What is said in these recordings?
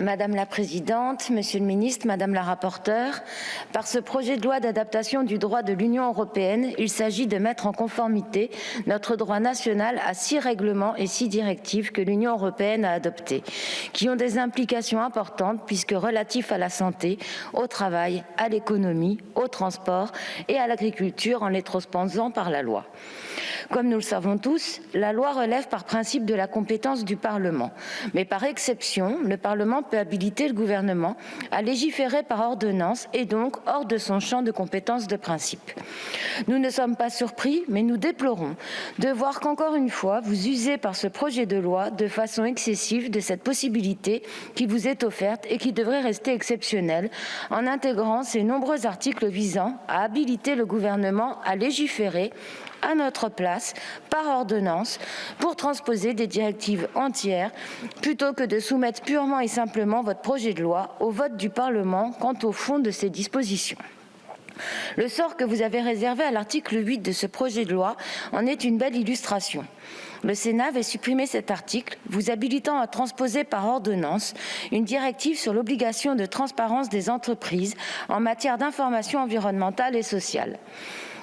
Madame la Présidente, Monsieur le Ministre, Madame la Rapporteure, par ce projet de loi d'adaptation du droit de l'Union européenne, il s'agit de mettre en conformité notre droit national à 6 règlements et 6 directives que l'Union européenne a adoptés, qui ont des implications importantes puisque relatifs à la santé, au travail, à l'économie, au transport et à l'agriculture en les transposant par la loi. Comme nous le savons tous, la loi relève par principe de la compétence du Parlement, mais par exception, le Parlement peut habiliter le gouvernement à légiférer par ordonnance et donc hors de son champ de compétences de principe. Nous ne sommes pas surpris, mais nous déplorons de voir qu'encore une fois, vous usez par ce projet de loi de façon excessive de cette possibilité qui vous est offerte et qui devrait rester exceptionnelle en intégrant ces nombreux articles visant à habiliter le gouvernement à légiférer à notre place, par ordonnance, pour transposer des directives entières, plutôt que de soumettre purement et simplement votre projet de loi au vote du Parlement quant au fond de ces dispositions. Le sort que vous avez réservé à l'article 8 de ce projet de loi en est une belle illustration. Le Sénat avait supprimé cet article, vous habilitant à transposer par ordonnance une directive sur l'obligation de transparence des entreprises en matière d'information environnementale et sociale.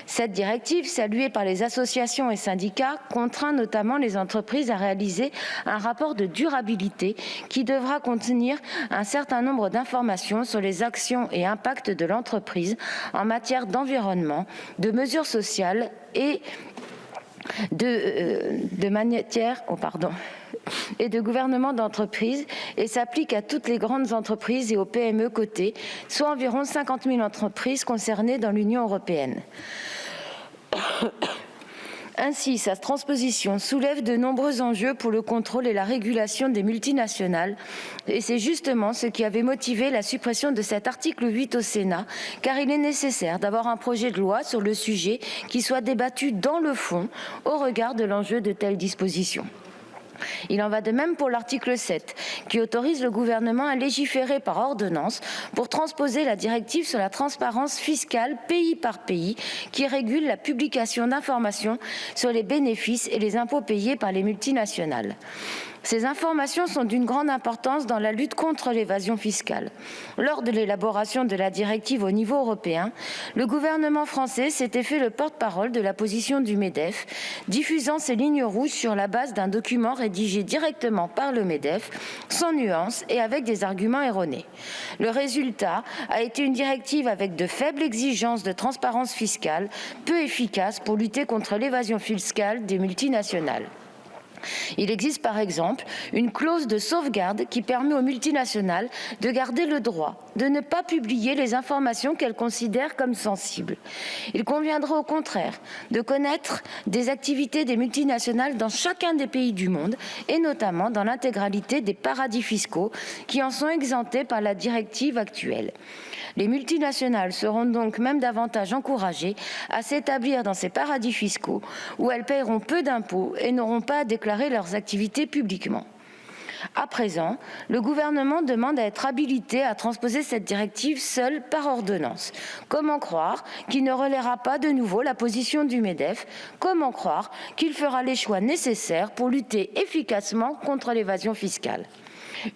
Cette directive, saluée par les associations et syndicats, contraint notamment les entreprises à réaliser un rapport de durabilité qui devra contenir un certain nombre d'informations sur les actions et impacts de l'entreprise en matière d'environnement, de mesures sociales et de gouvernement d'entreprise et s'applique à toutes les grandes entreprises et aux PME cotées, soit environ 50 000 entreprises concernées dans l'Union européenne. Ainsi, sa transposition soulève de nombreux enjeux pour le contrôle et la régulation des multinationales et c'est justement ce qui avait motivé la suppression de cet article 8 au Sénat, car il est nécessaire d'avoir un projet de loi sur le sujet qui soit débattu dans le fond au regard de l'enjeu de telles dispositions. Il en va de même pour l'article 7, qui autorise le gouvernement à légiférer par ordonnance pour transposer la directive sur la transparence fiscale pays par pays, qui régule la publication d'informations sur les bénéfices et les impôts payés par les multinationales. Ces informations sont d'une grande importance dans la lutte contre l'évasion fiscale. Lors de l'élaboration de la directive au niveau européen, le gouvernement français s'était fait le porte-parole de la position du MEDEF, diffusant ses lignes rouges sur la base d'un document rédigé directement par le MEDEF, sans nuance et avec des arguments erronés. Le résultat a été une directive avec de faibles exigences de transparence fiscale, peu efficace pour lutter contre l'évasion fiscale des multinationales. Il existe par exemple une clause de sauvegarde qui permet aux multinationales de garder le droit de ne pas publier les informations qu'elles considèrent comme sensibles. Il conviendrait au contraire de connaître des activités des multinationales dans chacun des pays du monde et notamment dans l'intégralité des paradis fiscaux qui en sont exemptés par la directive actuelle. Les multinationales seront donc même davantage encouragées à s'établir dans ces paradis fiscaux où elles paieront peu d'impôts et n'auront pas à déclarer leurs activités publiquement. À présent, le gouvernement demande à être habilité à transposer cette directive seule par ordonnance. Comment croire qu'il ne relaiera pas de nouveau la position du MEDEF? Comment croire qu'il fera les choix nécessaires pour lutter efficacement contre l'évasion fiscale?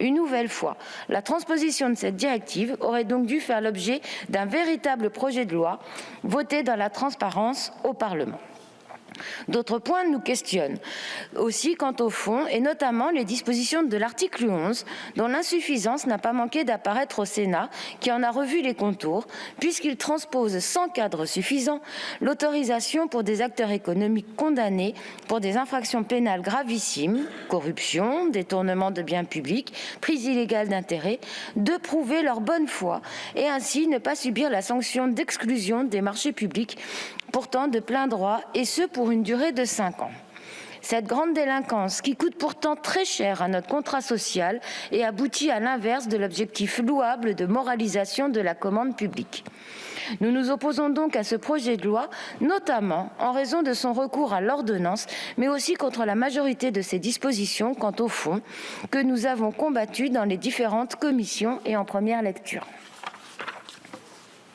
Une nouvelle fois, la transposition de cette directive aurait donc dû faire l'objet d'un véritable projet de loi voté dans la transparence au Parlement. D'autres points nous questionnent aussi quant au fond et notamment les dispositions de l'article 11 dont l'insuffisance n'a pas manqué d'apparaître au Sénat qui en a revu les contours puisqu'il transpose sans cadre suffisant l'autorisation pour des acteurs économiques condamnés pour des infractions pénales gravissimes, corruption, détournement de biens publics, prise illégale d'intérêts, de prouver leur bonne foi et ainsi ne pas subir la sanction d'exclusion des marchés publics pourtant de plein droit, et ce pour une durée de 5 ans. Cette grande délinquance, qui coûte pourtant très cher à notre contrat social et aboutit à l'inverse de l'objectif louable de moralisation de la commande publique. Nous nous opposons donc à ce projet de loi, notamment en raison de son recours à l'ordonnance, mais aussi contre la majorité de ses dispositions quant au fond, que nous avons combattu dans les différentes commissions et en première lecture.